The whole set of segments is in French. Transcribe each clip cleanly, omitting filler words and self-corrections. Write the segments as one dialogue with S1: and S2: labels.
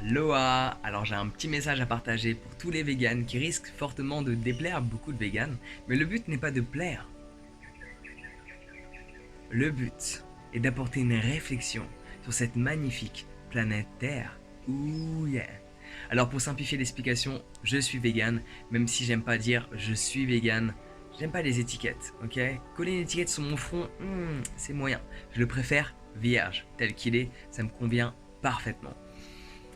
S1: Loa, alors j'ai un petit message à partager pour tous les véganes qui risquent fortement de déplaire à beaucoup de véganes, mais le but n'est pas de plaire. Le but est d'apporter une réflexion sur cette magnifique planète Terre. Ouh yeah. Alors pour simplifier l'explication, je suis vegan, même si j'aime pas dire je suis vegan. J'aime pas les étiquettes, ok? Coller une étiquette sur mon front, c'est moyen. Je le préfère vierge, tel qu'il est, ça me convient parfaitement.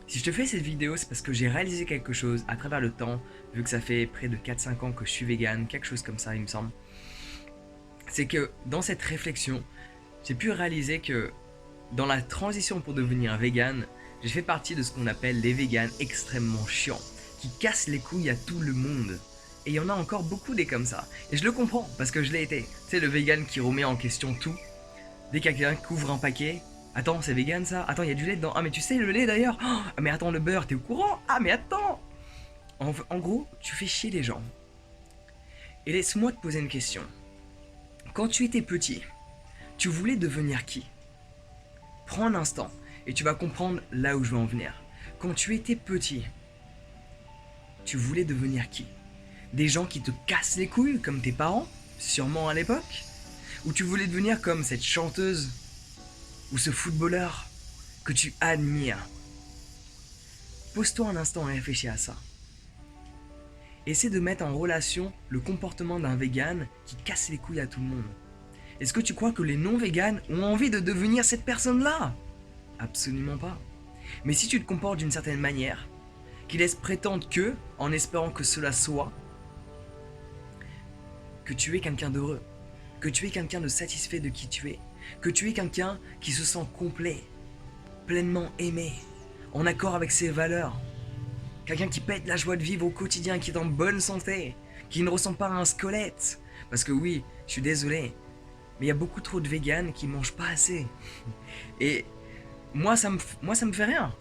S1: Si je te fais cette vidéo, c'est parce que j'ai réalisé quelque chose à travers le temps, vu que ça fait près de 4-5 ans que je suis vegan, quelque chose comme ça il me semble. C'est que dans cette réflexion, j'ai pu réaliser que dans la transition pour devenir vegan, j'ai fait partie de ce qu'on appelle les véganes extrêmement chiants, qui cassent les couilles à tout le monde. Et il y en a encore beaucoup des comme ça. Et je le comprends, parce que je l'ai été. C'est le vegan qui remet en question tout. Dès que quelqu'un couvre un paquet, attends, c'est vegan ça? Attends, il y a du lait dedans. Ah, mais tu sais le lait d'ailleurs? Ah, mais attends, le beurre, t'es au courant? Ah, mais attends! En gros, tu fais chier les gens. Et laisse-moi te poser une question. Quand tu étais petit, tu voulais devenir qui? Prends un instant et tu vas comprendre là où je veux en venir. Quand tu étais petit, tu voulais devenir qui? Des gens qui te cassent les couilles comme tes parents, sûrement à l'époque? Ou tu voulais devenir comme cette chanteuse ou ce footballeur que tu admires? Pose-toi un instant et réfléchis à ça. Essaie de mettre en relation le comportement d'un vegan qui casse les couilles à tout le monde. Est-ce que tu crois que les non-véganes ont envie de devenir cette personne-là? Absolument pas. Mais si tu te comportes d'une certaine manière, qui laisse prétendre que, en espérant que cela soit, que tu es quelqu'un d'heureux, que tu es quelqu'un de satisfait de qui tu es, que tu es quelqu'un qui se sent complet, pleinement aimé, en accord avec ses valeurs, quelqu'un qui pète la joie de vivre au quotidien, qui est en bonne santé, qui ne ressent pas un squelette. Parce que oui, je suis désolé, mais il y a beaucoup trop de véganes qui mangent pas assez. Et moi ça me fait rien.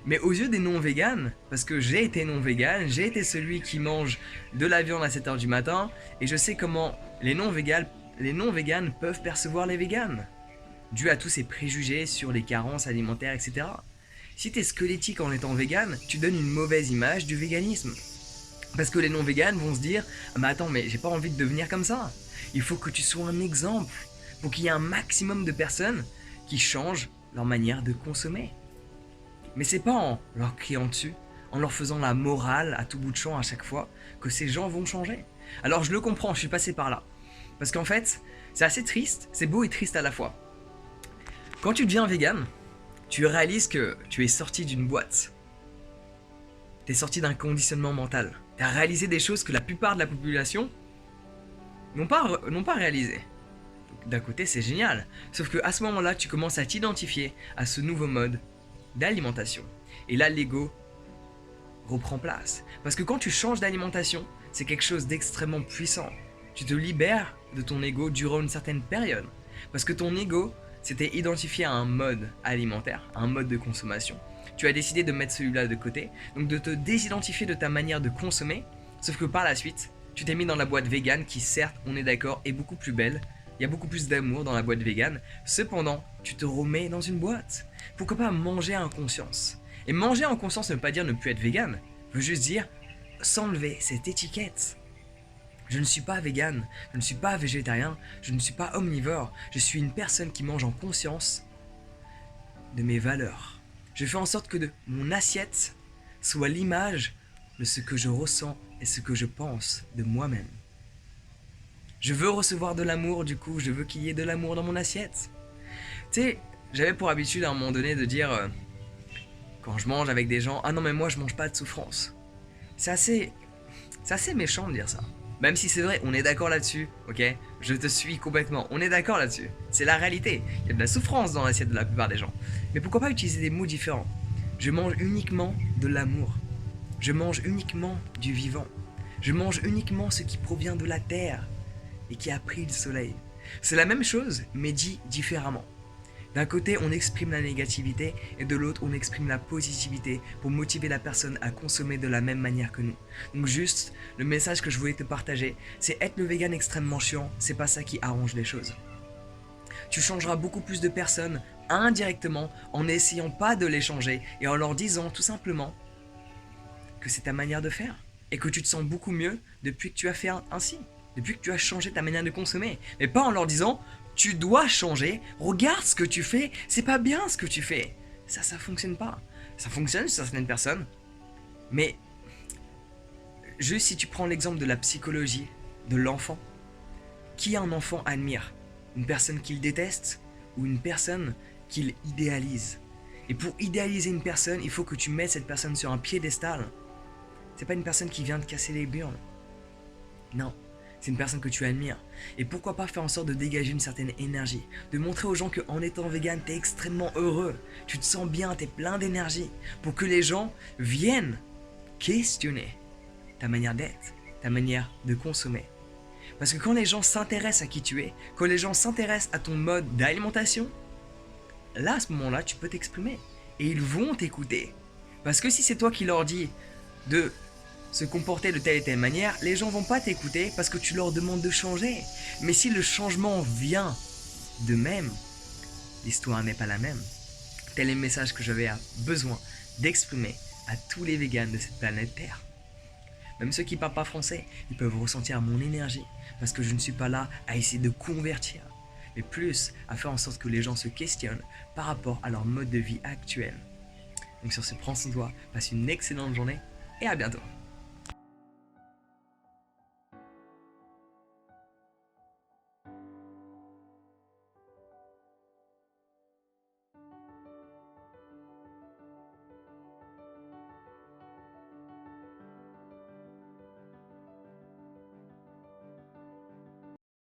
S1: Mais aux yeux des non-véganes, parce que j'ai été non-vegan, j'ai été celui qui mange de la viande à 7h du matin, et je sais comment les non-véganes peuvent percevoir les véganes, dû à tous ces préjugés sur les carences alimentaires, etc. Si t'es squelettique en étant vegan, tu donnes une mauvaise image du véganisme. Parce que les non-véganes vont se dire « Ah mais attends, mais j'ai pas envie de devenir comme ça. Il faut que tu sois un exemple pour qu'il y ait un maximum de personnes qui changent leur manière de consommer. » Mais c'est pas en leur criant dessus, en leur faisant la morale à tout bout de champ à chaque fois, que ces gens vont changer. Alors je le comprends, je suis passé par là. Parce qu'en fait, c'est assez triste, c'est beau et triste à la fois. Quand tu deviens vegan, tu réalises que tu es sorti d'une boîte. Tu es sorti d'un conditionnement mental. Tu as réalisé des choses que la plupart de la population n'ont pas réalisées. D'un côté, c'est génial. Sauf qu'à ce moment-là, tu commences à t'identifier à ce nouveau mode d'alimentation. Et là, l'ego reprend place. Parce que quand tu changes d'alimentation, c'est quelque chose d'extrêmement puissant. Tu te libères de ton ego durant une certaine période. Parce que ton ego s'était identifié à un mode alimentaire, à un mode de consommation. Tu as décidé de mettre celui-là de côté, donc de te désidentifier de ta manière de consommer, sauf que par la suite, tu t'es mis dans la boîte vegan qui, certes, on est d'accord, est beaucoup plus belle. Il y a beaucoup plus d'amour dans la boîte vegan. Cependant, tu te remets dans une boîte. Pourquoi pas manger en conscience? Et manger en conscience ne veut pas dire ne plus être vegan. Veut juste dire s'enlever cette étiquette. Je ne suis pas vegan, je ne suis pas végétarien, je ne suis pas omnivore. Je suis une personne qui mange en conscience de mes valeurs. Je fais en sorte que mon assiette soit l'image de ce que je ressens et ce que je pense de moi-même. Je veux recevoir de l'amour, du coup, je veux qu'il y ait de l'amour dans mon assiette. Tu sais, j'avais pour habitude à un moment donné de dire, quand je mange avec des gens, ah non mais moi je mange pas de souffrance. C'est assez méchant de dire ça. Même si c'est vrai, on est d'accord là-dessus, ok? Je te suis complètement, on est d'accord là-dessus. C'est la réalité, il y a de la souffrance dans l'assiette de la plupart des gens. Mais pourquoi pas utiliser des mots différents? Je mange uniquement de l'amour. Je mange uniquement du vivant. Je mange uniquement ce qui provient de la terre et qui a pris le soleil. C'est la même chose, mais dit différemment. D'un côté, on exprime la négativité et de l'autre, on exprime la positivité pour motiver la personne à consommer de la même manière que nous. Donc juste, le message que je voulais te partager, c'est être le vegan extrêmement chiant, c'est pas ça qui arrange les choses. Tu changeras beaucoup plus de personnes indirectement en n'essayant pas de les changer et en leur disant tout simplement que c'est ta manière de faire et que tu te sens beaucoup mieux depuis que tu as fait ainsi, depuis que tu as changé ta manière de consommer. Mais pas en leur disant tu dois changer, regarde ce que tu fais, c'est pas bien ce que tu fais. Ça fonctionne pas. Ça fonctionne sur certaines personnes, mais juste si tu prends l'exemple de la psychologie de l'enfant, qui un enfant admire? Une personne qu'il déteste ou une personne qu'il idéalise? Et pour idéaliser une personne, il faut que tu mettes cette personne sur un piédestal. C'est pas une personne qui vient te casser les burnes. Non, c'est une personne que tu admires. Et pourquoi pas faire en sorte de dégager une certaine énergie, de montrer aux gens qu'en étant vegan, t'es extrêmement heureux, tu te sens bien, t'es plein d'énergie, pour que les gens viennent questionner ta manière d'être, ta manière de consommer. Parce que quand les gens s'intéressent à qui tu es, quand les gens s'intéressent à ton mode d'alimentation, là, à ce moment-là, tu peux t'exprimer. Et ils vont t'écouter. Parce que si c'est toi qui leur dis de se comporter de telle et telle manière, les gens vont pas t'écouter parce que tu leur demandes de changer. Mais si le changement vient d'eux-mêmes, l'histoire n'est pas la même. Tel est le message que j'avais besoin d'exprimer à tous les végans de cette planète Terre. Même ceux qui ne parlent pas français, ils peuvent ressentir mon énergie parce que je ne suis pas là à essayer de convertir, mais plus à faire en sorte que les gens se questionnent par rapport à leur mode de vie actuel. Donc sur ce, prends soin de toi, passe une excellente journée et à bientôt.